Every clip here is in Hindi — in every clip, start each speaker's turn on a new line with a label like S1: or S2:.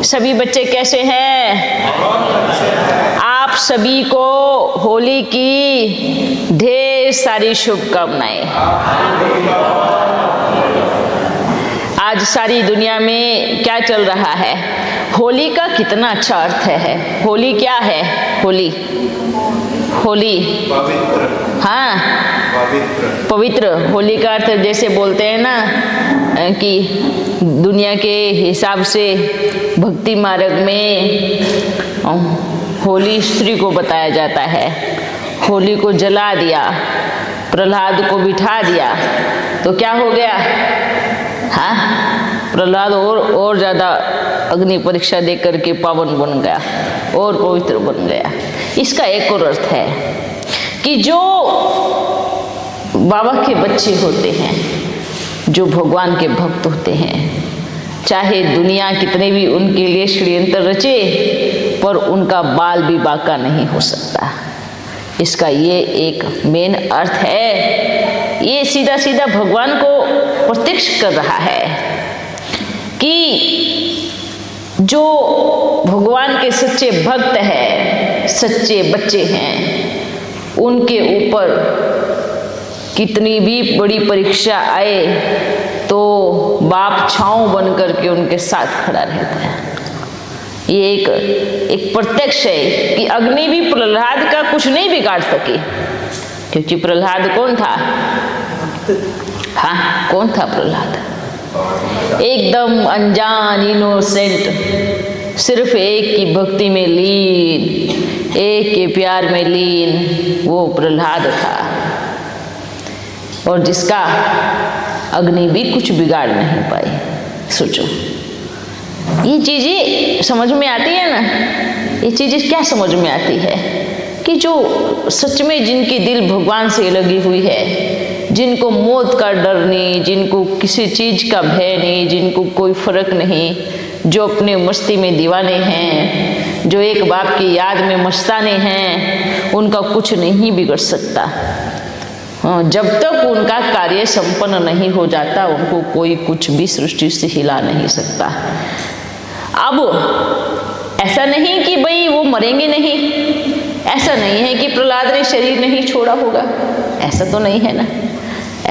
S1: सभी बच्चे कैसे हैं? आप सभी को होली की ढेर सारी शुभकामनाएं। आज सारी दुनिया में क्या चल रहा है? होली का कितना अच्छा अर्थ है। होली क्या है? होली
S2: पवित्र।
S1: हाँ, पवित्र। होली का अर्थ जैसे बोलते हैं ना कि दुनिया के हिसाब से भक्ति मार्ग में होली स्त्री को बताया जाता है। होली को जला दिया, प्रहलाद को बिठा दिया तो क्या हो गया? हाँ, प्रहलाद और ज़्यादा अग्नि परीक्षा दे करके पावन बन गया और पवित्र बन गया। इसका एक और अर्थ है कि जो बाबा के बच्चे होते हैं, जो भगवान के भक्त होते हैं, चाहे दुनिया कितने भी उनके लिए षड्यंत्र रचे पर उनका बाल भी बांका नहीं हो सकता। इसका ये एक मेन अर्थ है। ये सीधा सीधा भगवान को प्रत्यक्ष कर रहा है कि जो भगवान के सच्चे भक्त हैं, सच्चे बच्चे हैं, उनके ऊपर कितनी भी बड़ी परीक्षा आए तो बाप छांव बन करके उनके साथ खड़ा रहता है। ये एक प्रत्यक्ष है कि अग्नि भी प्रहलाद का कुछ नहीं बिगाड़ सकी, क्योंकि प्रहलाद कौन था? हाँ, कौन था प्रहलाद? एकदम अनजान, इनोसेंट, सिर्फ एक की भक्ति में लीन, एक के प्यार में लीन, वो प्रहलाद था, और जिसका अग्नि भी कुछ बिगाड़ नहीं पाई। सोचो, ये चीजें समझ में आती है ना? ये चीजें क्या समझ में आती है कि जो सच में जिनकी दिल भगवान से लगी हुई है, जिनको मौत का डर नहीं, जिनको किसी चीज का भय नहीं, जिनको कोई फर्क नहीं, जो अपने मस्ती में दीवाने हैं, जो एक बाप की याद में मस्ताने हैं, उनका कुछ नहीं बिगड़ सकता। जब तक उनका कार्य संपन्न नहीं हो जाता, उनको कोई कुछ भी सृष्टि से हिला नहीं सकता। अब ऐसा नहीं कि भाई वो मरेंगे नहीं, ऐसा नहीं है कि प्रहलाद ने शरीर नहीं छोड़ा होगा, ऐसा तो नहीं है ना।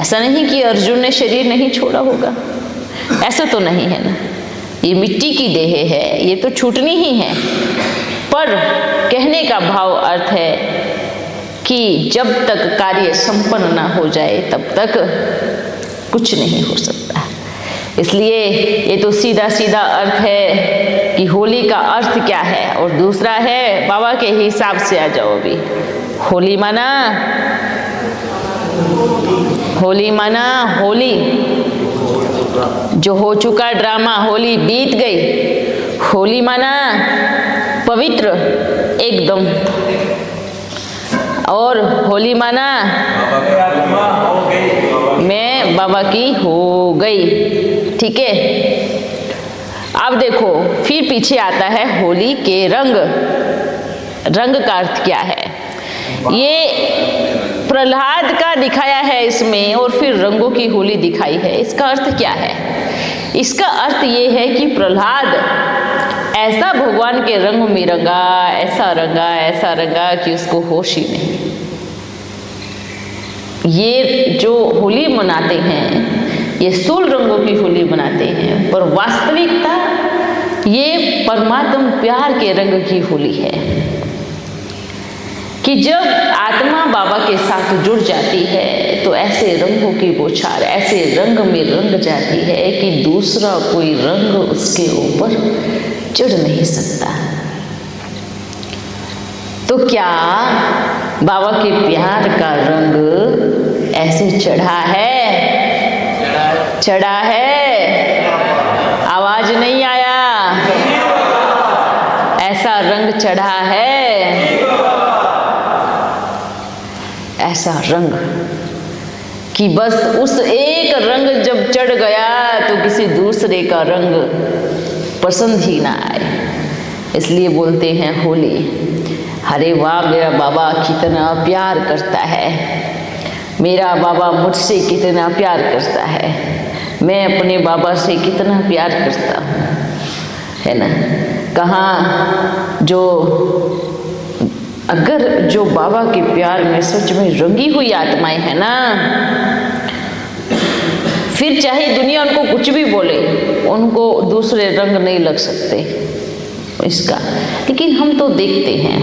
S1: ऐसा नहीं कि अर्जुन ने शरीर नहीं छोड़ा होगा, ऐसा तो नहीं है ना। ये मिट्टी की देह है, ये तो छूटनी ही है। पर कहने का भाव अर्थ है कि जब तक कार्य संपन्न ना हो जाए तब तक कुछ नहीं हो सकता। इसलिए ये तो सीधा सीधा अर्थ है कि होली का अर्थ क्या है। और दूसरा है, बाबा के हिसाब से आ जाओ अभी। होली माना होली, जो हो चुका ड्रामा, होली बीत गई। होली माना पवित्र एकदम, और होली माना मैं बाबा की हो गई। ठीक है, अब देखो फिर पीछे आता है होली के रंग। रंग का अर्थ क्या है? ये प्रहलाद का दिखाया है इसमें, और फिर रंगों की होली दिखाई है। इसका अर्थ क्या है? इसका अर्थ ये है कि प्रहलाद ऐसा भगवान के रंग में रंगा, ऐसा रंगा कि उसको होश ही नहीं। ये जो होली मनाते हैं, ये 16 रंगों की होली मनाते हैं, पर वास्तविकता ये परमात्म प्यार के रंग की होली है कि जब आत्मा बाबा के साथ जुड़ जाती है तो ऐसे रंगों की बौछार ऐसे रंग में रंग जाती है कि दूसरा कोई रंग उसके ऊपर चढ़ नहीं सकता। तो क्या बाबा के प्यार का रंग ऐसे चढ़ा है? चढ़ा है? आवाज नहीं आया? ऐसा रंग चढ़ा है? ऐसा रंग कि बस उस एक रंग जब चढ़ गया तो किसी दूसरे का रंग पसंद ही ना आए। इसलिए बोलते हैं होली। अरे वाह, मेरा बाबा कितना प्यार करता है, मेरा बाबा मुझसे कितना प्यार करता है, मैं अपने बाबा से कितना प्यार करता हूँ। है ना। कहाँ जो अगर जो बाबा के प्यार में सच में रंगी हुई आत्माएं हैं ना, फिर चाहे दुनिया उनको कुछ भी बोले, उनको दूसरे रंग नहीं लग सकते इसका। लेकिन हम तो देखते हैं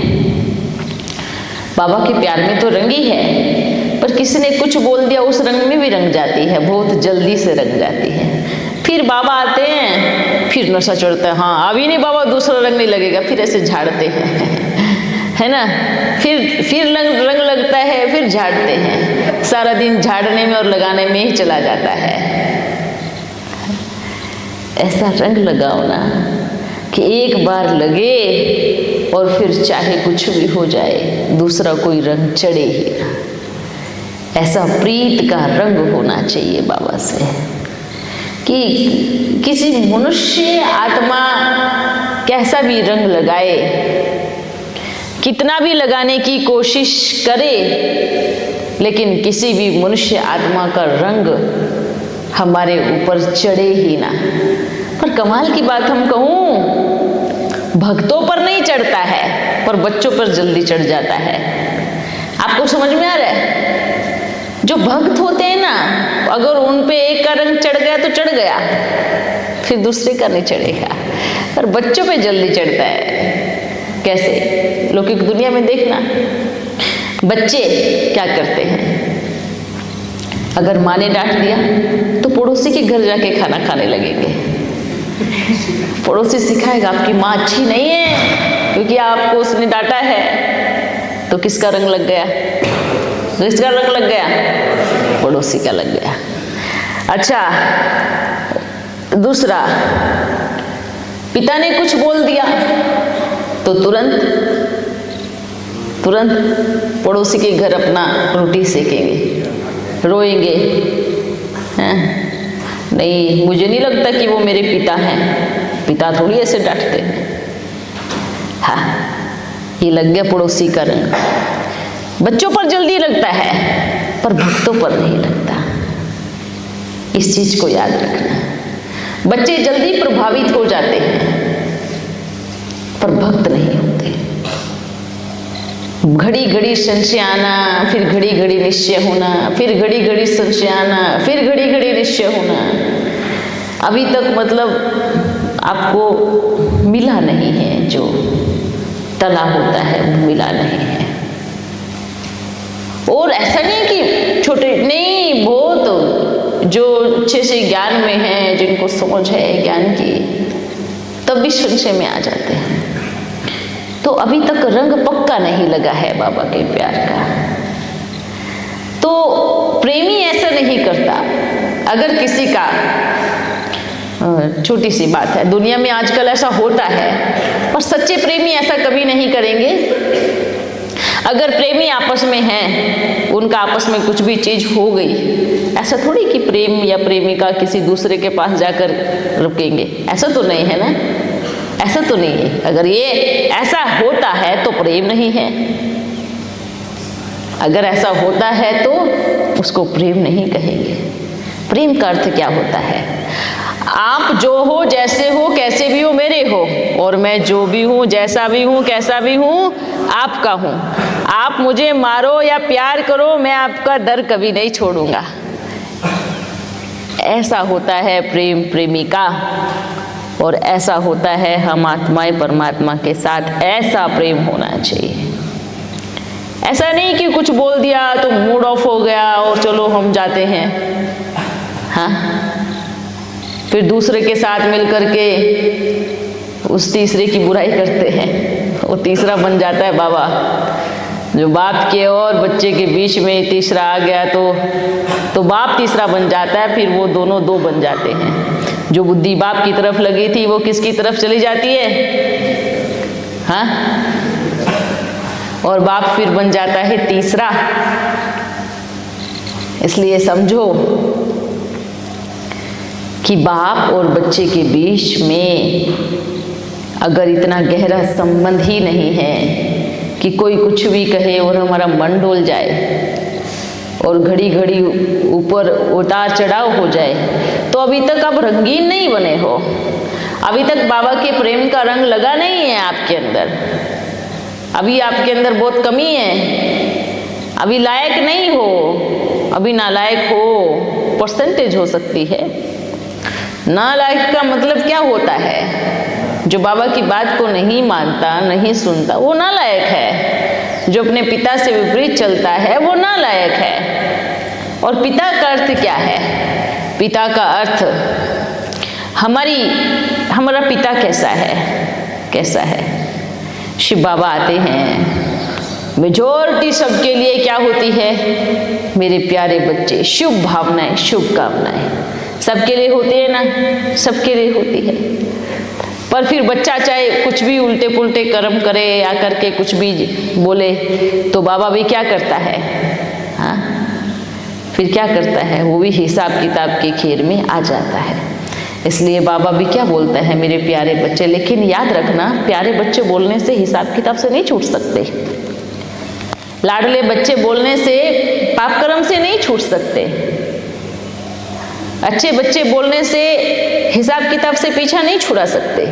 S1: बाबा के प्यार में तो रंगी है, पर किसी ने कुछ बोल दिया उस रंग में भी रंग जाती है, बहुत जल्दी से रंग जाती है। फिर बाबा आते हैं, फिर नशा चढ़ता है, हाँ अभी नहीं बाबा दूसरा रंग नहीं लगेगा, फिर ऐसे झाड़ते हैं है ना। फिर रंग लगता है, फिर झाड़ते हैं, सारा दिन झाड़ने में और लगाने में ही चला जाता है। ऐसा रंग लगाओ ना कि एक बार लगे और फिर चाहे कुछ भी हो जाए दूसरा कोई रंग चढ़े ही ना। ऐसा प्रीत का रंग होना चाहिए बाबा से कि किसी मनुष्य आत्मा कैसा भी रंग लगाए, कितना भी लगाने की कोशिश करे, लेकिन किसी भी मनुष्य आत्मा का रंग हमारे ऊपर चढ़े ही ना। पर कमाल की बात हम कहूँ, भक्तों पर नहीं चढ़ता है पर बच्चों पर जल्दी चढ़ जाता है। आपको समझ में आ रहा है? जो भक्त होते हैं ना, अगर उन पे एक का रंग चढ़ गया तो चढ़ गया, फिर दूसरे का नहीं चढ़ेगा। पर बच्चों पे जल्दी चढ़ता है। कैसे? लौकिक दुनिया में देखना, बच्चे क्या करते हैं, अगर माँ ने डांट दिया तो पड़ोसी के घर जाके खाना खाने लगेंगे। पड़ोसी सिखाएगा आपकी माँ अच्छी नहीं है क्योंकि आपको उसने डांटा है, तो किसका रंग लग गया? किसका रंग लग गया? पड़ोसी का लग गया। अच्छा, दूसरा, पिता ने कुछ बोल दिया तो तुरंत पड़ोसी के घर अपना रोटी सेकेंगे, रोएंगे, हैं? नहीं, मुझे नहीं लगता कि वो मेरे पिता हैं, पिता थोड़ी ऐसे डांटते हैं। हाँ, ये लग गया पड़ोसी का रंग। बच्चों पर जल्दी लगता है पर भक्तों पर नहीं लगता। इस चीज को याद रखना। बच्चे जल्दी प्रभावित हो जाते हैं पर भक्त नहीं होते। घड़ी घड़ी संशय आना, फिर घड़ी घड़ी निश्चय होना, फिर घड़ी घड़ी संशय आना, फिर घड़ी घड़ी निश्चय होना। अभी तक मतलब आपको मिला नहीं है, जो तला होता है वो मिला नहीं है। और ऐसा नहीं कि छोटे नहीं, बहुत जो अच्छे से ज्ञान में हैं, जिनको समझ है ज्ञान की, तब भी संशय में आ जाते हैं। तो अभी तक रंग पक्का नहीं लगा है बाबा के प्यार का। तो प्रेमी ऐसा नहीं करता। अगर किसी का, छोटी सी बात है, दुनिया में आजकल ऐसा होता है, पर सच्चे प्रेमी ऐसा कभी नहीं करेंगे। अगर प्रेमी आपस में हैं, उनका आपस में कुछ भी चीज हो गई, ऐसा थोड़ी कि प्रेम या प्रेमिका किसी दूसरे के पास जाकर रुकेंगे, ऐसा तो नहीं है ना, ऐसा तो नहीं है। अगर ये ऐसा होता है तो प्रेम नहीं है, अगर ऐसा होता है तो उसको प्रेम नहीं कहेंगे। प्रेम का अर्थ क्या होता है? आप जो हो, जैसे हो, कैसे भी हो, मेरे हो, और मैं जो भी हूँ, जैसा भी हूँ, कैसा भी हूँ, आपका हूँ। आप मुझे मारो या प्यार करो, मैं आपका दर कभी नहीं छोड़ूंगा। ऐसा होता है प्रेम प्रेमिका, और ऐसा होता है हम आत्माएं परमात्मा के साथ। ऐसा प्रेम होना चाहिए। ऐसा नहीं कि कुछ बोल दिया तो मूड ऑफ हो गया और चलो हम जाते हैं, हाँ, फिर दूसरे के साथ मिलकर के उस तीसरे की बुराई करते हैं। वो तीसरा बन जाता है बाबा। जो बाप के और बच्चे के बीच में तीसरा आ गया तो बाप तीसरा बन जाता है, फिर वो दोनों दो बन जाते हैं। जो बुद्धि बाप की तरफ लगी थी वो किसकी तरफ चली जाती है, हाँ, और बाप फिर बन जाता है तीसरा। इसलिए समझो कि बाप और बच्चे के बीच में अगर इतना गहरा संबंध ही नहीं है कि कोई कुछ भी कहे और हमारा मन डोल जाए और घड़ी घड़ी ऊपर उतार चढ़ाव हो जाए, तो अभी तक आप रंगीन नहीं बने हो, अभी तक बाबा के प्रेम का रंग लगा नहीं है आपके अंदर, अभी आपके अंदर बहुत कमी है, अभी लायक नहीं हो, अभी नालायक हो, परसेंटेज हो सकती है। नालायक का मतलब क्या होता है? जो बाबा की बात को नहीं मानता, नहीं सुनता, वो नालायक है। जो अपने पिता से विपरीत चलता है वो नालायक है। और पिता का अर्थ क्या है? पिता का अर्थ हमारा पिता कैसा है? कैसा है? शिव बाबा आते हैं, मेजॉरिटी सबके लिए क्या होती है? मेरे प्यारे बच्चे, शुभ भावनाएं, शुभकामनाएं सबके लिए होती है ना, सबके लिए होती है। पर फिर बच्चा चाहे कुछ भी उल्टे पुल्टे कर्म करे या करके कुछ भी बोले तो बाबा भी क्या करता है? हाँ, फिर क्या करता है? वो भी हिसाब किताब के खेर में आ जाता है। इसलिए बाबा भी क्या बोलता है? मेरे प्यारे बच्चे, लेकिन याद रखना, प्यारे बच्चे बोलने से हिसाब किताब से नहीं छूट सकते, लाडले बच्चे बोलने से पाप कर्म से नहीं छूट सकते, अच्छे बच्चे बोलने से हिसाब किताब से पीछा नहीं छुड़ा सकते।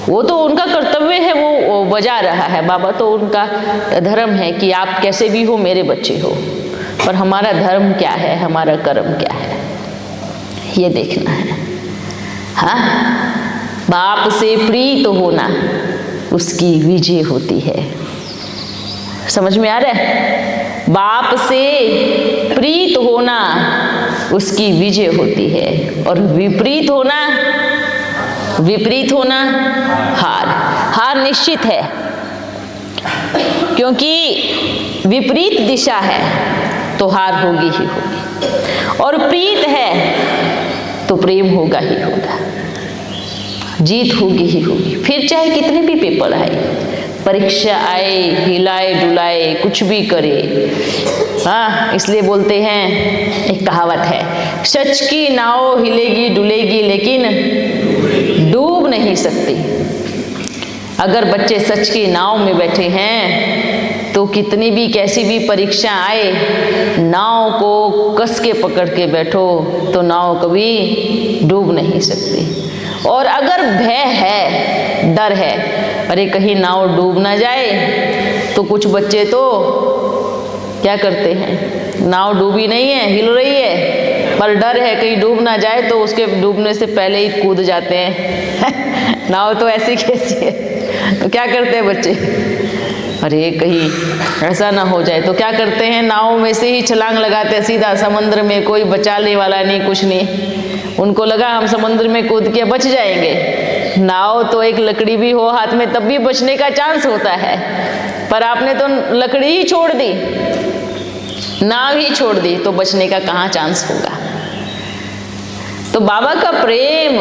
S1: वो तो उनका कर्तव्य है, वो बजा रहा है। बाबा तो उनका धर्म है कि आप कैसे भी हो मेरे बच्चे हो, पर हमारा धर्म क्या है, हमारा कर्म क्या है, ये देखना है। हाँ, बाप से प्रीत होना उसकी विजय होती है। समझ में आ रहा है? बाप से प्रीत होना उसकी विजय होती है, और विपरीत होना हार निश्चित है, क्योंकि विपरीत दिशा है तो हार होगी ही होगी, और प्रीत है तो प्रेम होगा ही होगा, जीत होगी ही होगी। फिर चाहे कितने भी पेपर आए, परीक्षा आए, हिलाए डुलाए, कुछ भी करे। हाँ, इसलिए बोलते हैं, एक कहावत है, सच की नाव हिलेगी डुलेगी लेकिन डूब नहीं सकती। अगर बच्चे सच की नाव में बैठे हैं तो कितनी भी कैसी भी परीक्षा आए, नाव को कस के पकड़ के बैठो तो नाव कभी डूब नहीं सकती। और अगर भय है, डर है, अरे कहीं नाव डूब ना जाए, तो कुछ बच्चे तो क्या करते हैं, नाव डूबी नहीं है, हिल रही है, पर डर है कहीं डूब ना जाए, तो उसके डूबने से पहले ही कूद जाते हैं। नाव तो ऐसी कैसी है, तो क्या करते हैं बच्चे, अरे कहीं ऐसा ना हो जाए, तो क्या करते हैं, नाव में से ही छलांग लगाते हैं सीधा समुद्र में, कोई बचाने वाला नहीं, कुछ नहीं। उनको लगा हम समुद्र में कूद के बच जाएंगे। नाव तो एक लकड़ी भी हो हाथ में तब भी बचने का चांस होता है, पर आपने तो लकड़ी ही छोड़ दी, नाव ही छोड़ दी, तो बचने का कहाँ चांस होगा। तो बाबा का प्रेम,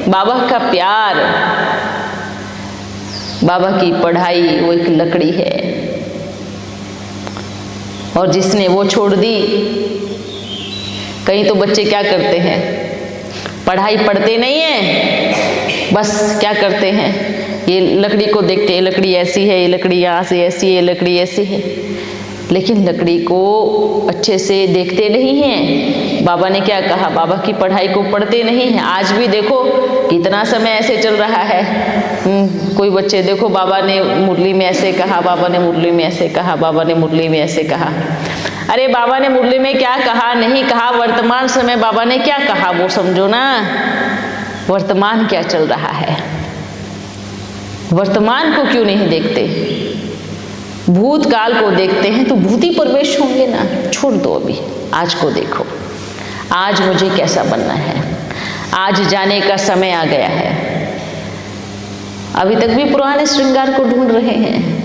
S1: बाबा का प्यार, बाबा की पढ़ाई वो एक लकड़ी है, और जिसने वो छोड़ दी, कहीं तो बच्चे क्या करते हैं, पढ़ाई पढ़ते नहीं है, बस क्या करते हैं, ये लकड़ी को देखते हैं, लकड़ी ऐसी है, ये लकड़ी यहाँ से ऐसी है, ये लकड़ी ऐसी है, लेकिन लकड़ी को अच्छे से देखते नहीं हैं। बाबा ने क्या कहा, बाबा की पढ़ाई को पढ़ते नहीं हैं। आज भी देखो कितना समय ऐसे चल रहा है, कोई बच्चे देखो, बाबा ने मुरली में ऐसे कहा, बाबा ने मुरली में ऐसे कहा, बाबा ने मुरली में ऐसे कहा। अरे बाबा ने मुरली में क्या कहा, नहीं कहा, वर्तमान समय बाबा ने क्या कहा वो समझो ना। वर्तमान क्या चल रहा है, वर्तमान को क्यों नहीं देखते, भूतकाल को देखते हैं तो भूत ही प्रवेश होंगे ना। छोड़ दो, अभी आज को देखो, आज मुझे कैसा बनना है, आज जाने का समय आ गया है। अभी तक भी पुराने श्रृंगार को ढूंढ रहे हैं,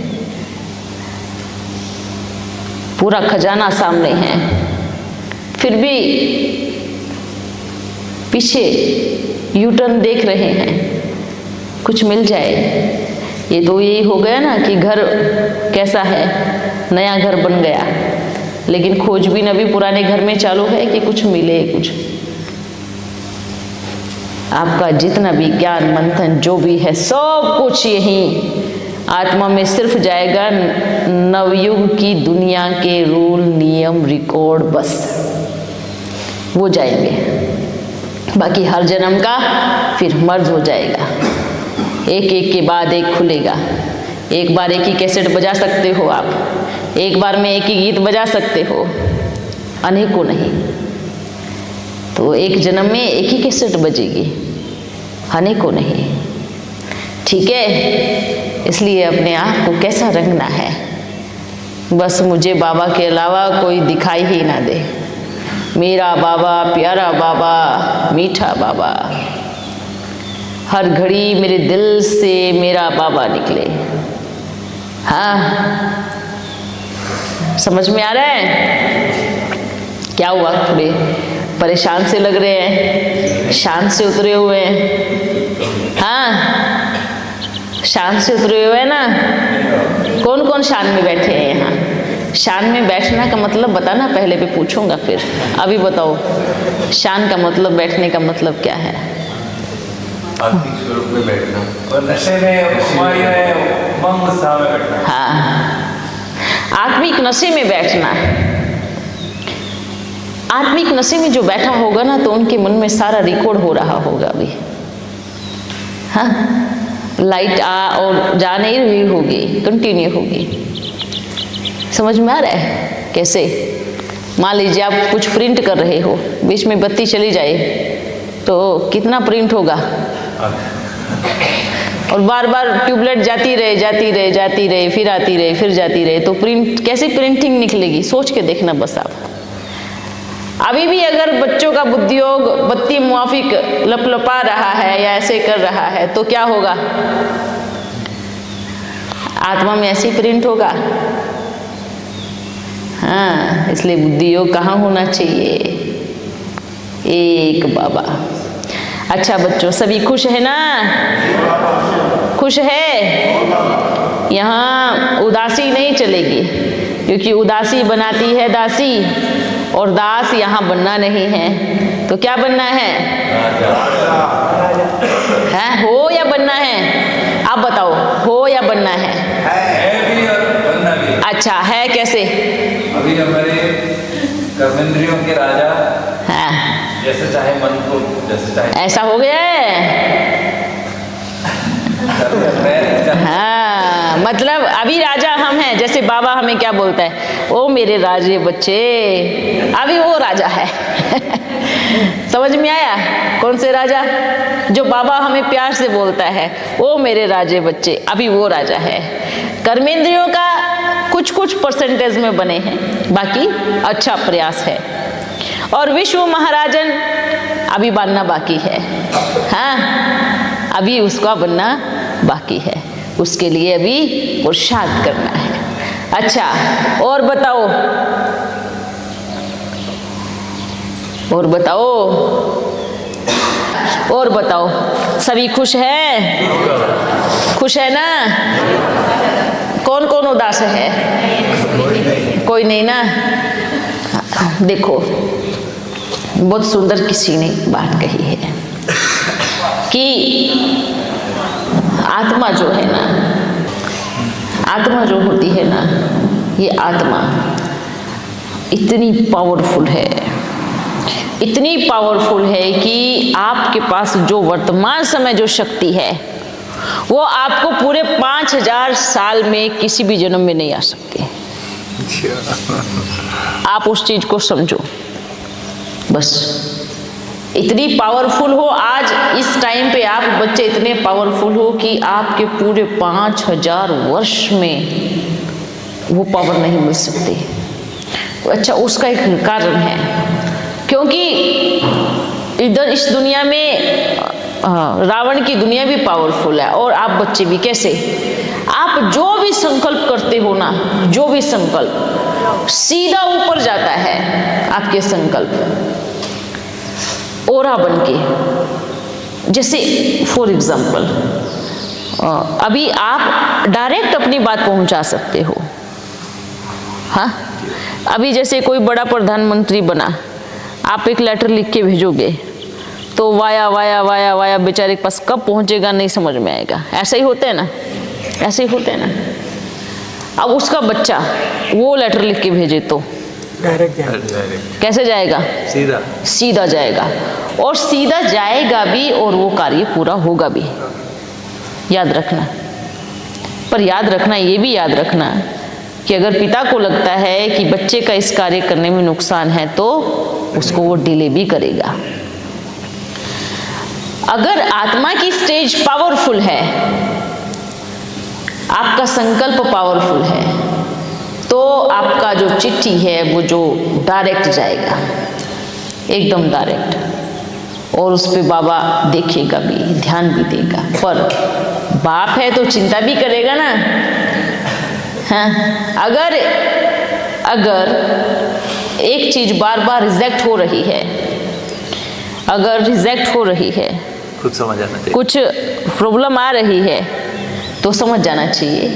S1: पूरा खजाना सामने है, फिर भी पीछे यूटर्न देख रहे हैं, कुछ मिल जाए। ये तो यही हो गया ना कि घर कैसा है, नया घर बन गया, लेकिन खोजबीन अभी पुराने घर में चालू है कि कुछ मिले। कुछ आपका जितना भी ज्ञान मंथन जो भी है, सब कुछ यही आत्मा में सिर्फ जाएगा नवयुग की दुनिया के रूल नियम रिकॉर्ड, बस वो जाएंगे। बाकी हर जन्म का फिर मर्ज हो जाएगा, एक एक के बाद एक खुलेगा। एक बार एक ही कैसेट बजा सकते हो आप, एक बार में एक ही गीत बजा सकते हो, अनेकों नहीं। तो एक जन्म में एक ही कैसेट बजेगी, अनेकों नहीं। ठीक है, इसलिए अपने आप को कैसा रंगना है, बस मुझे बाबा के अलावा कोई दिखाई ही ना दे। मेरा बाबा, प्यारा बाबा, मीठा बाबा, हर घड़ी मेरे दिल से मेरा बाबा निकले। हाँ, समझ में आ रहा है? क्या हुआ, थोड़े परेशान से लग रहे हैं, शांत से उतरे हुए हैं? हाँ, शांत से उतरे हुए हैं ना? कौन कौन शांत में बैठे हैं यहाँ? शांत में बैठना का मतलब बताना, पहले भी पूछूंगा फिर। अभी बताओ, शांत का मतलब, बैठने का मतलब क्या है?
S2: आत्मिक स्वरूप में बैठना और नशे में, उमंग उत्साह में बैठना।
S1: हाँ, आत्मिक नशे में बैठना। आत्मिक नशे में जो बैठा होगा ना, तो उनके मन में सारा रिकॉर्ड हो रहा होगा अभी। हाँ, लाइट आ और जा नहीं रही होगी, कंटिन्यू होगी। समझ में आ रहा है कैसे? मान लीजिए आप कुछ प्रिंट कर रहे हो, बीच में बत्ती चली जाए तो कितना प्रिंट होगा? और बार बार ट्यूबलाइट जाती रहे, जाती रहे, जाती रहे, फिर आती रहे, फिर जाती रहे, तो प्रिंट कैसे प्रिंटिंग निकलेगी? सोच के देखना बस आप। अभी भी अगर बच्चों का बुद्धियोग बत्ती मुआफिक लपलपा रहा है या ऐसे कर रहा है, तो क्या होगा? आत्मा में ऐसे प्रिंट होगा। हाँ, इसलिए बुद्धि योग कहाँ होना चाहिए? एक बाबा। अच्छा बच्चों, सभी खुश है ना? खुश है? यहाँ उदासी नहीं चलेगी, क्योंकि उदासी बनाती है दासी, और दास यहाँ बनना नहीं है। तो क्या बनना है? है, हो या बनना है? आप बताओ, हो या बनना है?
S2: भी और बनना भी।
S1: अच्छा, है कैसे?
S2: अभी हमारे कर्मेंद्रियों के राजा,
S1: हाँ,
S2: जैसे चाहे मन को जैसे चाहे
S1: ऐसा हो गया है। हाँ, मतलब अभी राजा हम हैं, जैसे बाबा हमें क्या बोलता है, ओ मेरे राजे बच्चे, अभी वो राजा है। समझ में आया? कौन से राजा? जो बाबा हमें प्यार से बोलता है, ओ मेरे राजे बच्चे, अभी वो राजा है। कर्मेंद्रियों का कुछ कुछ परसेंटेज में बने हैं, बाकी अच्छा प्रयास है। और विश्व महाराजन अभी बनना बाकी है। हाँ, अभी उसका बनना बाकी है, उसके लिए अभी पुरुषार्थ करना है। अच्छा, और बताओ, और बताओ, और बताओ, सभी खुश है? खुश है ना? कौन कौन उदास है? कोई नहीं ना? देखो, बहुत सुंदर किसी ने बात कही है कि आत्मा जो है ना, आत्मा जो होती है ना, ये आत्मा इतनी पावरफुल है, इतनी पावरफुल है कि आपके पास जो वर्तमान समय जो शक्ति है, वो आपको पूरे 5000 साल में किसी भी जन्म में नहीं आ सकती। आप उस चीज को समझो बस। इतनी पावरफुल हो, आज इस टाइम पे आप बच्चे इतने पावरफुल हो कि आपके पूरे 5000 वर्ष में वो पावर नहीं मिल सकती। अच्छा, उसका एक कारण है, क्योंकि इधर इस दुनिया में रावण की दुनिया भी पावरफुल है, और आप बच्चे भी। कैसे? आप जो भी संकल्प करते हो ना, जो भी संकल्प सीधा ऊपर जाता है आपके संकल्प, ओरा बन के। जैसे फॉर एग्जाम्पल, अभी आप डायरेक्ट अपनी बात पहुंचा सकते हो। हाँ, अभी जैसे कोई बड़ा प्रधानमंत्री बना, आप एक लेटर लिख के भेजोगे तो वाया वाया वाया वाया बेचारे के पास कब पहुंचेगा नहीं समझ में आएगा। ऐसा ही होता है ना, ऐसे ही होता है ना। अब उसका बच्चा वो लेटर लिख के भेजे तो
S2: डायरेक्ट
S1: कैसे जाएगा?
S2: सीधा
S1: सीधा जाएगा, और सीधा जाएगा भी और वो कार्य पूरा होगा भी। याद रखना। पर याद रखना, ये भी याद रखना कि अगर पिता को लगता है कि बच्चे का इस कार्य करने में नुकसान है तो उसको वो डिले भी करेगा। अगर आत्मा की स्टेज पावरफुल है, आपका संकल्प पावरफुल है, तो आपका जो चिट्ठी है वो जो डायरेक्ट जाएगा, एकदम डायरेक्ट, और उस पे बाबा देखेगा भी, ध्यान भी देगा। पर बाप है तो चिंता भी करेगा ना। हाँ, अगर एक चीज बार बार रिजेक्ट हो रही है, अगर रिजेक्ट हो रही है,
S2: कुछ समझ आना चाहिए,
S1: कुछ प्रॉब्लम आ रही है, तो समझ जाना चाहिए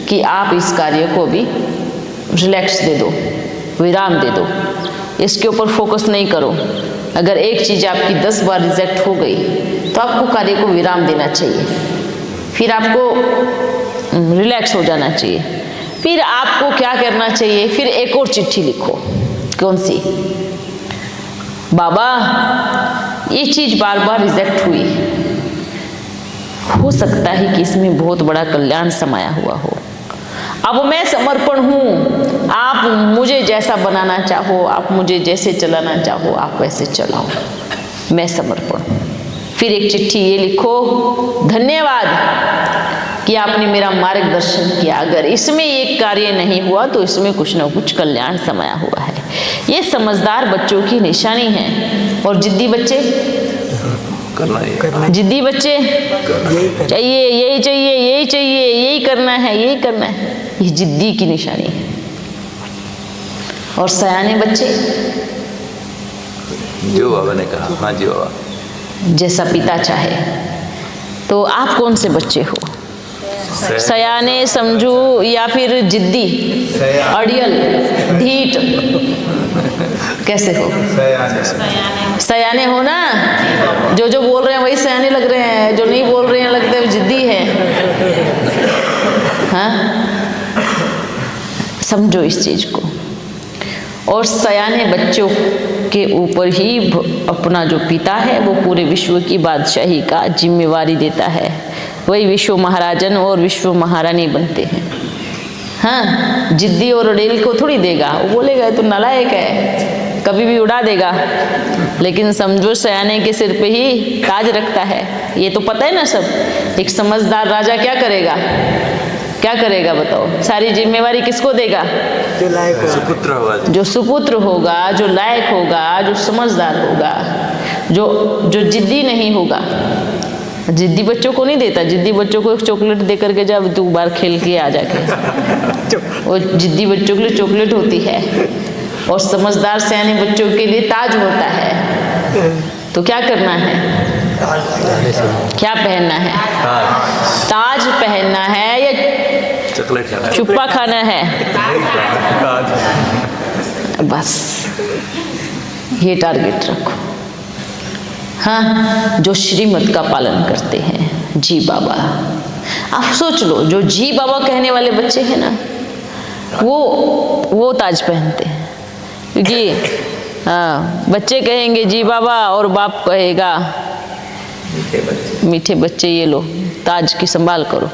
S1: कि आप इस कार्य को भी रिलैक्स दे दो, विराम दे दो, इसके ऊपर फोकस नहीं करो। अगर एक चीज़ आपकी 10 बार रिजेक्ट हो गई तो आपको कार्य को विराम देना चाहिए, फिर आपको रिलैक्स हो जाना चाहिए। फिर आपको क्या करना चाहिए? फिर एक और चिट्ठी लिखो। कौन सी? बाबा, ये चीज़ बार बार रिजेक्ट हुई, हो सकता है कि इसमें बहुत बड़ा कल्याण समाया हुआ हो। अब मैं समर्पण हूँ, आप मुझे जैसा बनाना चाहो, आप मुझे जैसे चलाना चाहो, आप वैसे चलाओ, मैं समर्पण हूँ। फिर एक चिट्ठी ये लिखो, धन्यवाद कि आपने मेरा मार्गदर्शन किया। अगर इसमें एक कार्य नहीं हुआ तो इसमें कुछ न कुछ कल्याण समाया हुआ है। ये समझदार बच्चों की निशानी है। और जिद्दी बच्चे, जिद्दी बच्चे, चाहिए यही चाहिए, यही चाहिए, यही करना है, यही करना है, ये जिद्दी की निशानी है। और सयाने बच्चे,
S2: जो बाबा ने कहा, हाँ जी बाबा,
S1: जैसा पिता चाहे। तो आप कौन से बच्चे हो? सयाने, समझू, या फिर जिद्दी, अड़ियल, ढीठ? कैसे हो? सयाने हो ना? जो जो बोल रहे हैं वही सयाने लग रहे हैं, जो नहीं बोल रहे हैं लगते हैं जिद्दी है। हाँ, समझो इस चीज को। और सयाने बच्चों के ऊपर ही अपना जो पिता है वो पूरे विश्व की बादशाही का जिम्मेवारी देता है। वही विश्व महाराजन और विश्व महारानी बनते हैं। हाँ, जिद्दी और अड़ेल को थोड़ी देगा, वो बोलेगा तो नालायक है, कभी भी उड़ा देगा। लेकिन समझो सयाने के सिर पे ही ताज रखता है। ये तो पता है ना सब। एक समझदार राजा क्या करेगा? क्या करेगा बताओ? सारी जिम्मेवारी किसको देगा?
S2: जो लायक होगा, सुपुत्र होगा,
S1: जो सुपुत्र होगा, जो लायक होगा, जो समझदार होगा, जो जिद्दी नहीं होगा। जिद्दी बच्चों को नहीं देता। जिद्दी बच्चों को एक चॉकलेट दे करके जा, तू बार खेल के आ जाके। वो जिद्दी बच्चों के लिए चॉकलेट होती है, और समझदार सयाने बच्चों के लिए ताज होता है। तो क्या करना है? क्या पहनना है? ताज पहनना है या
S2: चॉकलेट खाना है?
S1: चुप्पा खाना है? बस ये टारगेट रखो। हाँ, जो श्रीमत का पालन करते हैं। जी बाबा, आप सोच लो, जो जी बाबा कहने वाले बच्चे हैं ना, वो ताज पहनते हैं। क्योंकि हाँ, बच्चे कहेंगे जी बाबा और बाप कहेगा मीठे बच्चे ये लो ताज की संभाल करो।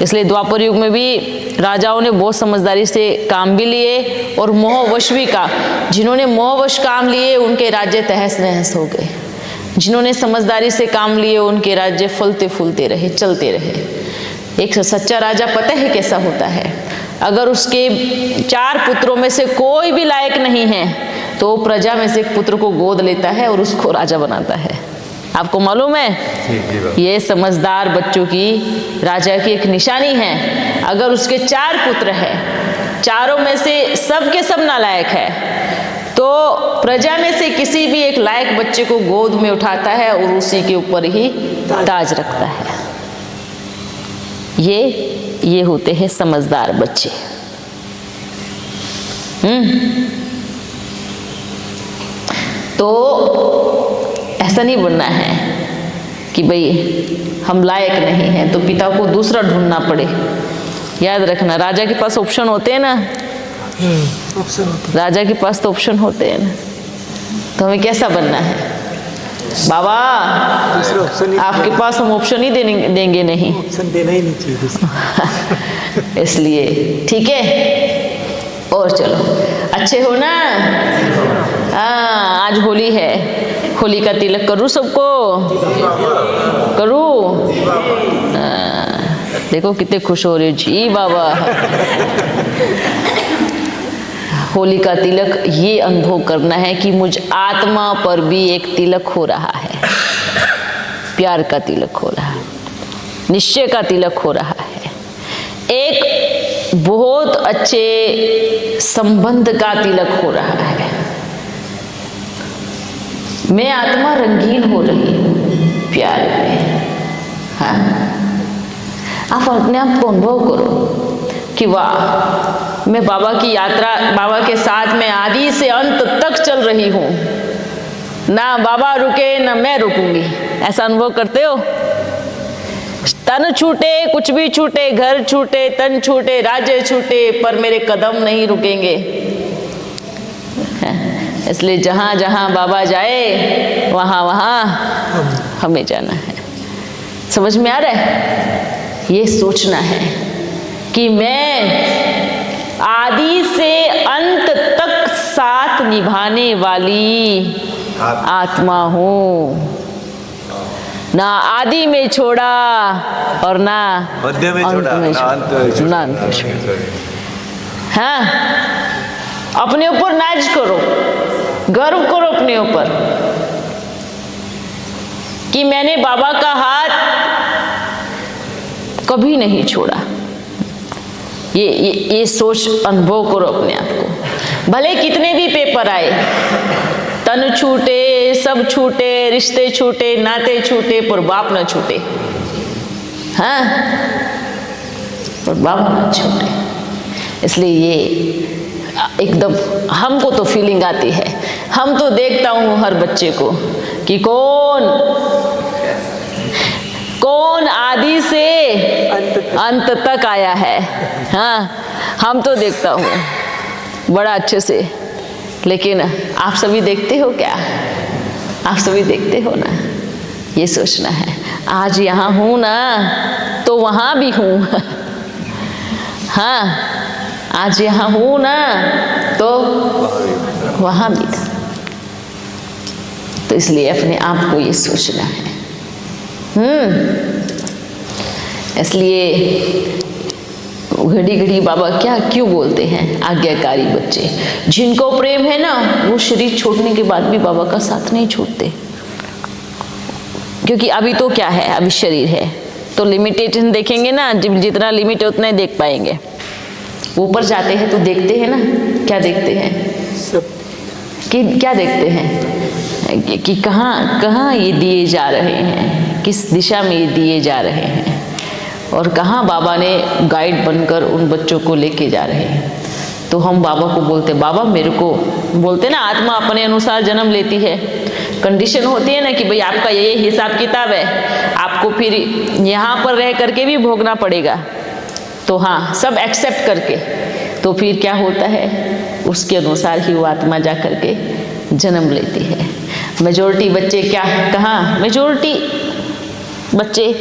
S1: इसलिए द्वापर युग में भी राजाओं ने बहुत समझदारी से काम भी लिए और मोहवश भी का। जिन्होंने मोहवश काम लिए उनके राज्य तहस नहस हो गए। जिन्होंने समझदारी से काम लिए उनके राज्य फलते फूलते रहे, चलते रहे। एक सच्चा राजा पता है कैसा होता है? अगर उसके 4 पुत्रों में से कोई भी लायक नहीं है तो प्रजा में से एक पुत्र को गोद लेता है और उसको राजा बनाता है। आपको मालूम है? ये समझदार बच्चों की राजा की एक निशानी है। अगर उसके 4 पुत्र हैं, चारों में से सब के सब नालायक है, तो प्रजा में से किसी भी एक लायक बच्चे को गोद में उठाता है और उसी के ऊपर ही ताज रखता है। ये होते हैं समझदार बच्चे। तो ऐसा नहीं बनना है कि भाई हम लायक नहीं हैं तो पिता को दूसरा ढूंढना पड़े। याद रखना, राजा के पास ऑप्शन होते हैं ना,
S3: ऑप्शन होता
S1: राजा के पास तो ऑप्शन होते हैं ना। तो हमें कैसा बनना है बाबा?
S3: है, दूसरे ऑप्शन ही
S1: आपके पास हम ऑप्शन ही देंगे नहीं।
S3: ऑप्शन देना ही नहीं चाहिए दूसरा।
S1: इसलिए ठीक है। और चलो अच्छे हो ना? हाँ, आज होली है, होली का तिलक करूँ सबको? करूँ? देखो कितने खुश हो रहे हो जी बाबा। होली का तिलक ये अनुभव करना है कि मुझ आत्मा पर भी एक तिलक हो रहा है, प्यार का तिलक हो रहा है, निश्चय का तिलक हो रहा है, एक बहुत अच्छे संबंध का तिलक हो रहा है। मैं आत्मा रंगीन हो रही हूँ प्यार में। हाँ, आप अपने आप को अनुभव करो कि वाह, मैं बाबा की यात्रा, बाबा के साथ मैं आदि से अंत तक चल रही हूँ, ना बाबा रुके ना मैं रुकूंगी। ऐसा अनुभव करते हो? तन छूटे, कुछ भी छूटे, घर छूटे, तन छूटे, राज्य छूटे, पर मेरे कदम नहीं रुकेंगे। इसलिए जहाँ जहाँ बाबा जाए वहाँ वहाँ हमें जाना है। समझ में आ रहा है? ये सोचना है कि मैं आदि से अंत तक साथ निभाने वाली आत्मा हूँ, ना आदि में छोड़ा और ना
S2: मध्य में
S1: अंत
S2: छोड़ा,
S1: में
S2: ना अंत में छोड़ा।
S1: ना अंत में छोड़ा। हाँ, अपने ऊपर नाज करो, गर्व करो अपने ऊपर कि मैंने बाबा का हाथ कभी नहीं छोड़ा। ये सोच अनुभव करो अपने आप को। भले कितने भी पेपर आए, तन छूटे, सब छूटे, रिश्ते छूटे, नाते छूटे, पर बाप न छूटे। हाँ, पर बाप न छूटे। इसलिए ये एकदम हमको तो फीलिंग आती है। हम तो देखता हूँ हर बच्चे को कि कौन आदि से अंत तक आया है। हाँ, हम तो देखता हूँ बड़ा अच्छे से। लेकिन आप सभी देखते हो क्या? आप सभी देखते हो ना? ये सोचना है, आज यहाँ हूँ ना तो वहाँ भी हूँ। हाँ, आज यहाँ हूँ ना तो वहाँ भी था। तो इसलिए अपने आप को ये सोचना है। इसलिए घड़ी घड़ी बाबा क्या क्यों बोलते हैं, आज्ञाकारी बच्चे। जिनको प्रेम है ना वो शरीर छोड़ने के बाद भी बाबा का साथ नहीं छोड़ते। क्योंकि अभी तो क्या है, अभी शरीर है तो लिमिटेशन देखेंगे ना, जितना लिमिट है उतना ही देख पाएंगे। ऊपर जाते हैं तो देखते हैं ना, क्या देखते हैं
S3: सब,
S1: कि क्या देखते हैं कि कहाँ ये दिए जा रहे हैं, किस दिशा में ये दिए जा रहे हैं, और कहाँ बाबा ने गाइड बनकर उन बच्चों को लेके जा रहे हैं। तो हम बाबा को बोलते, बाबा मेरे को, बोलते ना आत्मा अपने अनुसार जन्म लेती है। कंडीशन होती है ना कि भाई आपका ये हिसाब किताब है, आपको फिर यहाँ पर रह करके भी भोगना पड़ेगा। तो हाँ, सब एक्सेप्ट करके तो फिर क्या होता है, उसके अनुसार ही वो आत्मा जा करके जन्म लेती है। मेजॉरिटी बच्चे कहाँ मेजॉरिटी बच्चे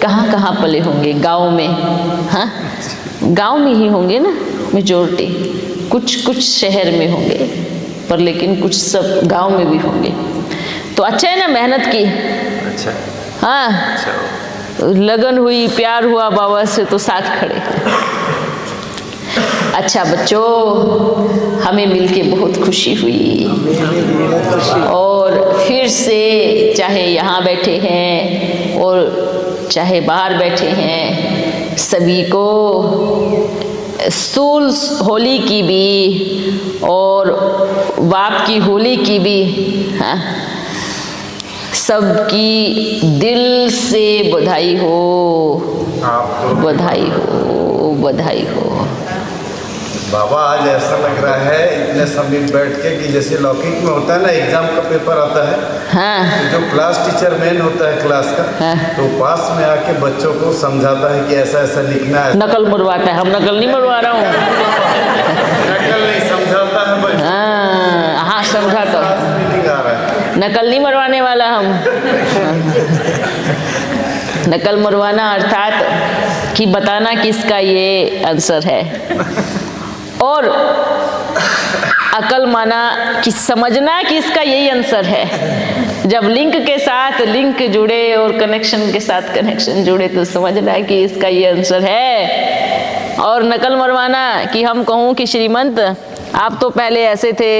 S1: कहाँ पले होंगे? गाँव में। हाँ, गाँव में ही होंगे ना मेजॉरिटी। कुछ शहर में होंगे, पर लेकिन कुछ सब गाँव में भी होंगे। तो अच्छा है ना, मेहनत की।
S2: अच्छा।
S1: हाँ,
S2: अच्छा।
S1: लगन हुई, प्यार हुआ बाबा से तो साथ खड़े। अच्छा बच्चों, हमें मिलके बहुत खुशी हुई। और फिर से चाहे यहाँ बैठे हैं और चाहे बाहर बैठे हैं, सभी को सूल होली की भी और बाप की होली की भी, हाँ, सबकी दिल से बधाई हो, बधाई हो, बधाई हो।
S4: बाबा आज ऐसा लग रहा है इतने समीप बैठ के कि जैसे लौकिक में होता है ना, एग्जाम का पेपर आता है,
S1: हाँ
S4: तो जो क्लास टीचर मेन होता है क्लास का,
S1: हाँ।
S4: तो पास में आके बच्चों को समझाता है कि ऐसा ऐसा लिखना है।
S1: नकल मरवाता है, हम नकल नहीं मरवा रहा हूँ।
S4: नकल नहीं, समझाता है बच्चों।
S1: हाँ समझाता हूँ,
S4: मीनिंग आ रहा है।
S1: नकल नहीं मरवाने वाला हम। नकल मरवाना अर्थात कि बताना कि इसका ये आंसर है, और अकल माना कि समझना कि इसका यही आंसर है। जब लिंक के साथ लिंक जुड़े और कनेक्शन के साथ कनेक्शन जुड़े तो समझना कि इसका ये आंसर है। और नकल मरवाना कि हम कहूँ कि श्रीमंत आप तो पहले ऐसे थे,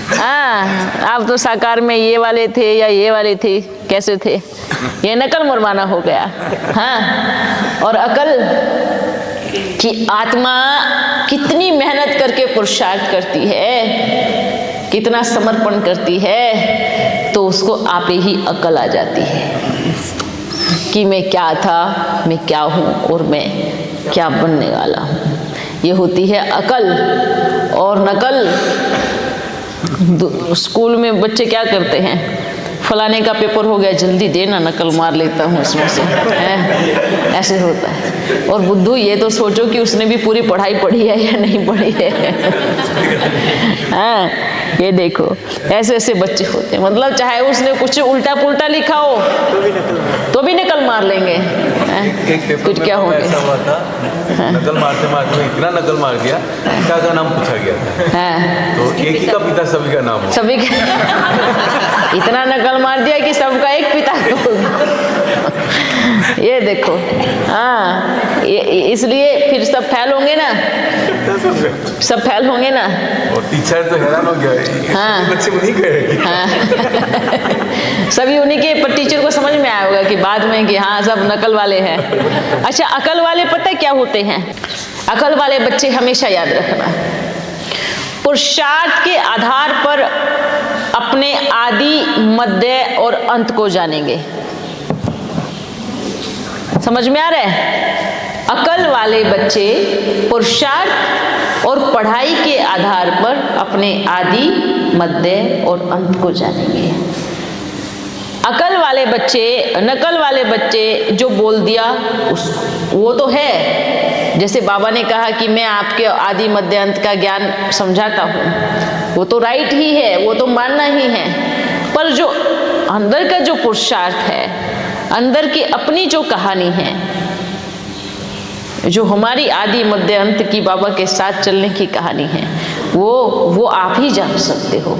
S1: हाँ आप तो साकार में ये वाले थे या ये वाले थे, कैसे थे, ये नकल मरवाना हो गया। हाँ, और अकल कि आत्मा कितनी मेहनत करके पुरुषार्थ करती है, कितना समर्पण करती है, तो उसको आप ही अकल आ जाती है कि मैं क्या था, मैं क्या हूँ और मैं क्या बनने वाला हूँ। ये होती है अकल। और नकल, स्कूल में बच्चे क्या करते हैं, फलाने का पेपर हो गया जल्दी देना, नकल मार लेता हूँ उसमें से, ऐसे होता है। और बुद्धू ये तो सोचो कि उसने भी पूरी पढ़ाई पढ़ी है या नहीं पढ़ी है। हाँ ये देखो ऐसे ऐसे बच्चे होते हैं, मतलब चाहे उसने कुछ उल्टा पुल्टा लिखा हो तो भी नकल मार लेंगे।
S2: एक पेपर
S1: कुछ
S2: में
S1: क्या हो गया,
S2: ऐसा हुआ था, नकल मारते मारते इतना नकल मार दिया, पिता का नाम पूछा गया था।
S1: हाँ
S2: तो एक ही का पिता सभी का नाम हो।
S1: सभी का इतना नकल मार दिया कि सबका एक पिता को। ये देखो, हाँ इसलिए फिर सब फेल होंगे ना, सब फेल होंगे ना।
S2: और टीचर तो हैरान हो गया,
S1: हाँ।
S2: बच्चे नहीं कहे।
S1: हाँ सभी उन्हीं के, पर टीचर को समझ में आया होगा कि बाद में कि हाँ सब नकल वाले हैं। अच्छा अकल वाले पता क्या होते हैं, अकल वाले बच्चे हमेशा याद रखना, पुरुषार्थ के आधार पर अपने आदि मध्य और अंत को जानेंगे। समझ में आ रहा है? अकल वाले बच्चे पुरुषार्थ और पढ़ाई के आधार पर अपने आदि मध्य और अंत को जानेंगे। अकल वाले बच्चे, नकल वाले बच्चे जो बोल दिया उस वो तो है, जैसे बाबा ने कहा कि मैं आपके आदि मध्य अंत का ज्ञान समझाता हूँ, वो तो राइट ही है, वो तो मानना ही है। पर जो अंदर का जो पुरुषार्थ है, अंदर की अपनी जो कहानी है, जो हमारी आदि मध्य अंत की बाबा के साथ चलने की कहानी है, वो आप ही जान सकते हो।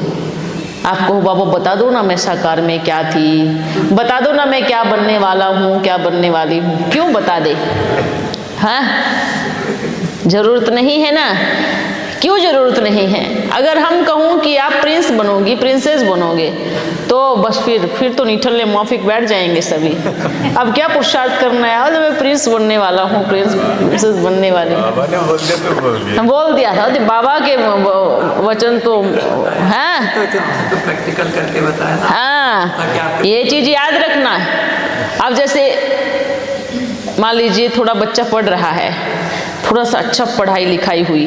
S1: आपको बाबा बता दो ना मैं साकार में क्या थी, बता दो ना मैं क्या बनने वाला हूँ, क्या बनने वाली हूँ, क्यों बता दे? हाँ जरूरत नहीं है ना, क्यों जरूरत नहीं है? अगर हम कहूँ कि आप प्रिंस बनोगी, प्रिंसेस बनोगे, तो बस फिर तो निठल्ले माफिक बैठ जाएंगे सभी। अब क्या पुरुषार्थ करना है, तो मैं प्रिंस बनने वाला हूँ, प्रिंसेस बनने वाली। बोल दिया था तो बाबा के वचन तो है,
S5: तो प्रैक्टिकल करके बताया ना।
S1: हाँ ये चीज याद रखना। अब जैसे मान लीजिए थोड़ा बच्चा पढ़ रहा है, थोड़ा सा अच्छा पढ़ाई लिखाई हुई,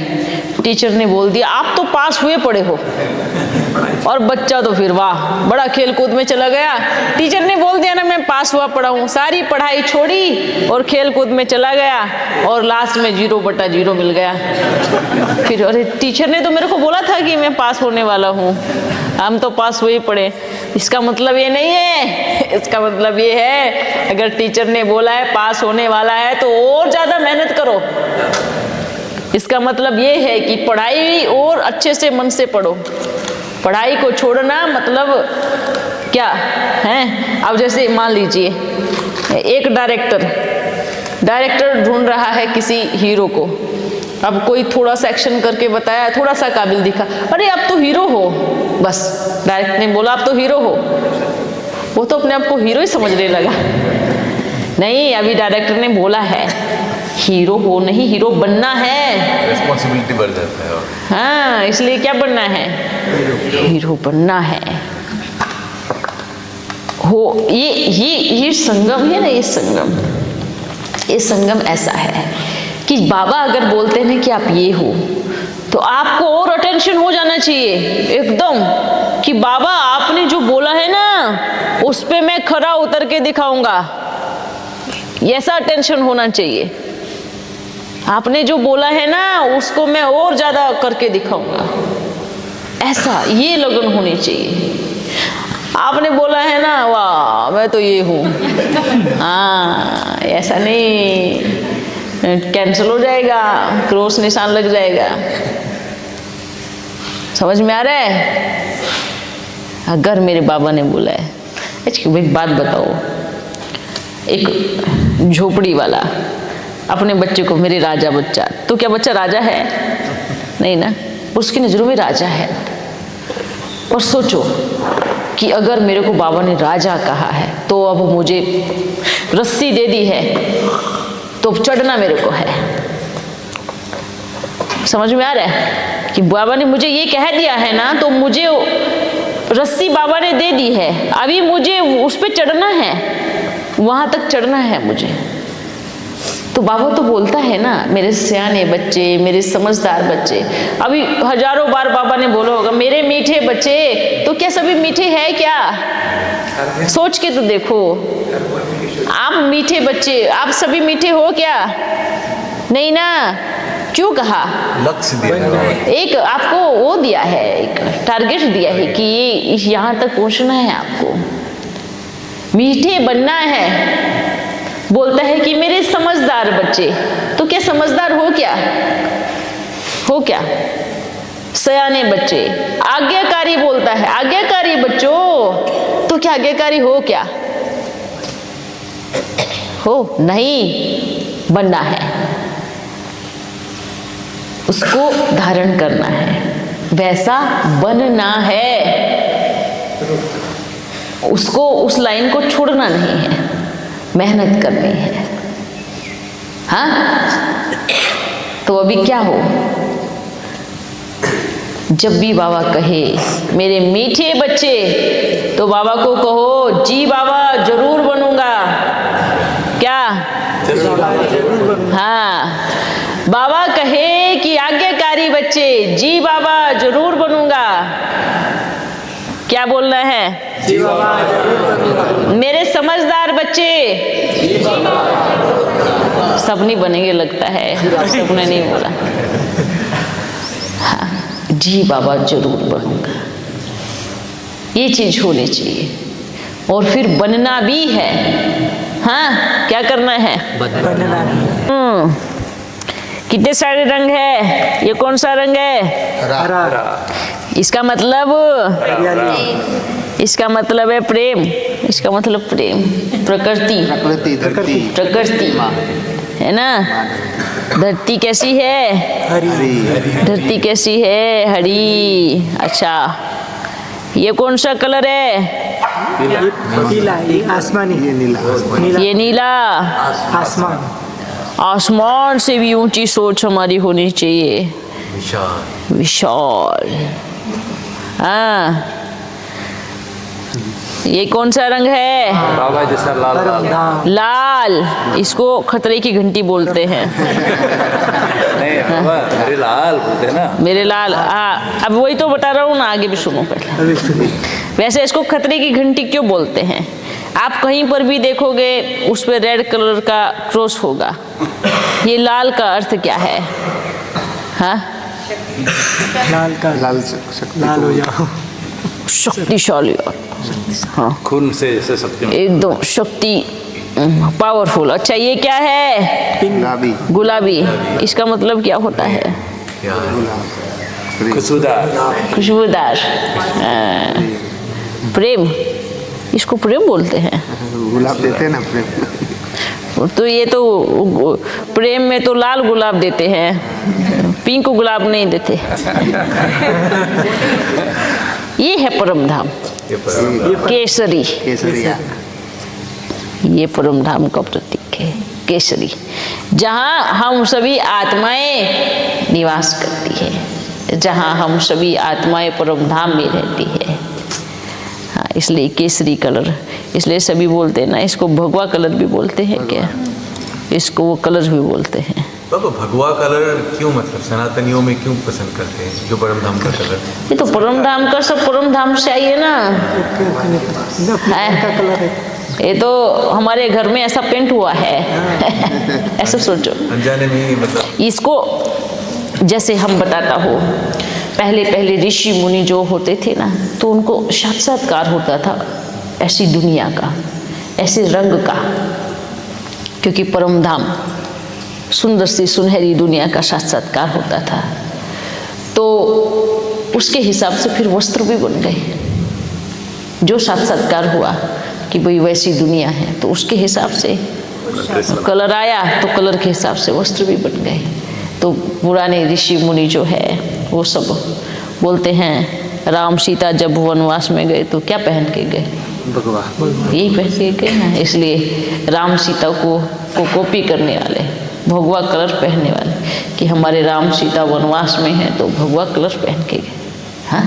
S1: टीचर ने बोल दिया आप तो पास हुए पड़े हो, और बच्चा तो फिर वाह बड़ा खेल कूद में चला गया। टीचर ने बोल दिया ना मैं पास हुआ पड़ा हूँ, सारी पढ़ाई छोड़ी और खेल कूद में चला गया, और लास्ट में 0/0 मिल गया। फिर अरे टीचर ने तो मेरे को बोला था कि मैं पास होने वाला हूँ, हम तो पास हुए पड़े। इसका मतलब ये नहीं है, इसका मतलब ये है अगर टीचर ने बोला है पास होने वाला है तो और ज़्यादा मेहनत करो। इसका मतलब ये है कि पढ़ाई और अच्छे से मन से पढ़ो, पढ़ाई को छोड़ना मतलब क्या है। अब जैसे मान लीजिए एक डायरेक्टर ढूंढ रहा है किसी हीरो को, अब कोई थोड़ा सा एक्शन करके बताया, थोड़ा सा काबिल दिखा, अरे आप तो हीरो हो, बस डायरेक्टर ने बोला आप तो हीरो हो, वो तो अपने आप को हीरो ही समझने लगा। नहीं, अभी डायरेक्टर ने बोला है हीरो हो नहीं, हीरो बनना है,
S2: रिस्पॉन्सिबिलिटी बढ़ जाता है।
S1: हाँ इसलिए क्या बनना है, हीरो बनना है। हो ये संगम है ना, ये संगम ऐसा है कि बाबा अगर बोलते हैं ना कि आप ये हो, तो आपको और अटेंशन हो जाना चाहिए एकदम कि बाबा आपने जो बोला है ना उस पे मैं खरा उतर के दिखाऊंगा, ऐसा अटेंशन होना चाहिए। आपने जो बोला है ना उसको मैं और ज्यादा करके दिखाऊंगा, ऐसा ये लगन होनी चाहिए। आपने बोला है ना वाह मैं तो ये हूँ, हाँ ऐसा नहीं, कैंसिल हो जाएगा, क्रॉस निशान लग जाएगा। समझ में आ रहा है? अगर मेरे बाबा ने बोला है, अच्छा भाई बात बताओ, एक झोपड़ी वाला अपने बच्चे को मेरे राजा बच्चा, तो क्या बच्चा राजा है? नहीं ना, उसकी नजरों में राजा है। और सोचो कि अगर मेरे को बाबा ने राजा कहा है तो अब मुझे रस्सी दे दी है तो चढ़ना मेरे को है। समझ में आ रहा है कि बाबा ने मुझे ये कह दिया है ना, तो मुझे रस्सी बाबा ने दे दी है, अभी मुझे उस पे चढ़ना है, वहां तक चढ़ना है मुझे। तो बाबा तो बोलता है ना मेरे सियाने बच्चे, मेरे समझदार बच्चे। अभी हजारों बार बाबा ने बोला होगा मेरे मीठे बच्चे, तो क्या सभी मीठे हैं क्या? सोच के तो देखो, आप मीठे बच्चे, आप सभी मीठे हो क्या? नहीं ना। क्यों कहा?
S4: लक्ष्य दिया,
S1: एक आपको वो दिया है, एक टारगेट दिया है कि ये यहाँ तक पहुँचना है, आपको मीठे बनना है। बोलता है कि मेरे समझदार बच्चे, तो क्या समझदार हो क्या? हो क्या? सयाने बच्चे, आज्ञाकारी बोलता है, आज्ञाकारी बच्चों, तो क्या आज्ञाकारी हो क्या? हो नहीं, बनना है, उसको धारण करना है, वैसा बनना है, उसको उस लाइन को छोड़ना नहीं है, मेहनत करनी है। हाँ, तो अभी क्या हो, जब भी बाबा कहे मेरे मीठे बच्चे, तो बाबा को कहो जी बाबा जरूर बनूंगा। क्या? हाँ, बाबा कहे कि आज्ञाकारी बच्चे, जी बाबा जरूर बनूंगा। क्या बोलना है?
S3: जी बाबा जरूर बनूंगा।
S1: मेरे समझदार बच्चे, सब नहीं बनेंगे लगता है, सबने नहीं बोला। हाँ, जी बाबा जरूर बनूंगा, ये चीज होनी चाहिए। और फिर बनना भी है। हाँ, क्या करना है?
S3: बनना।
S1: कितने सारे रंग है? ये कौन सा रंग है?
S3: हरा।
S1: इसका मतलब, इसका मतलब है प्रेम, इसका मतलब प्रेम, प्रकृति, प्रकृति है ना। धरती कैसी है?
S3: हरी।
S1: धरती कैसी है? हरी। अच्छा, ये कौन सा कलर है?
S3: नीला, ये आसमानी, ये नीला,
S1: ये नीला।
S3: आसमान।
S1: आसमान से भी ऊंची सोच हमारी होनी चाहिए, विशाल। हाँ, ये कौन सा रंग है?
S2: बाबा जैसा लाल लाल।
S1: लाल। इसको खतरे की घंटी बोलते हैं।
S2: नहीं बाबा, मेरे लाल बोलते हैं ना।
S1: मेरे लाल। हाँ, अब वही तो बता रहा हूँ ना, आगे भी सुनो पहले। वैसे इसको खतरे की घंटी क्यों बोलते हैं? आप कहीं पर भी देखोगे उस पर रेड कलर का क्रॉस होगा। ये लाल का अर्थ क्या है? हाँ,
S3: लाल का लाल हो जाओ,
S1: शक्तिशाली। हाँ,
S2: खून से जैसे शक्ति।
S1: एकदम शक्ति, पावरफुल। अच्छा, ये क्या है?
S4: गुलाबी।
S1: गुलाबी। इसका मतलब क्या होता है?
S2: खुशबूदार।
S1: खुशबूदार। प्रेम, इसको प्रेम बोलते हैं।
S4: गुलाब देते हैं ना प्रेम।
S1: तो ये तो प्रेम में तो लाल गुलाब देते हैं, पिंक गुलाब नहीं देते। ये है परम धाम, केसरी।
S4: केसरिया।
S1: ये परम धाम का प्रतीक है, केसरी, जहाँ हम सभी आत्माएं निवास करती है, जहाँ हम सभी आत्माएं परम धाम में रहती है। हाँ, इसलिए केसरी कलर, इसलिए सभी बोलते हैं ना, इसको भगवा कलर भी बोलते हैं क्या? इसको वो कलर भी बोलते हैं।
S2: बाबा भगवा कलर क्यों, मतलब सनातनियों में क्यों पसंद करते हैं जो परम धाम का कलर?
S1: ये तो परम धाम का, सब परम धाम से आई है ना।
S3: का कलर है।
S1: ये तो हमारे घर में ऐसा पेंट हुआ है। ऐसा सोचो,
S2: अनजाने में ही मतलब।
S1: इसको जैसे हम बताता हो, पहले पहले ऋषि मुनि जो होते थे ना, तो उनको साक्षात्कार होता था ऐसी दुनिया का, ऐसे रंग का, क्योंकि परम धाम सुंदर सी सुनहरी दुनिया का साक्षात्कार होता था। तो उसके हिसाब से फिर वस्त्र भी बन गए। जो साक्षात्कार हुआ कि भाई वैसी दुनिया है, तो उसके हिसाब से कलर आया, तो कलर के हिसाब से वस्त्र भी बन गए। तो पुराने ऋषि मुनि जो है वो सब बोलते हैं, राम सीता जब वनवास में गए तो क्या पहन के गए?
S3: भगवा।
S1: यही पहन के गए ना। इसलिए राम सीता को कॉपी करने वाले, भगवा कलर पहनने वाले, कि हमारे राम सीता वनवास में हैं तो भगवा कलर पहन के गए। हाँ,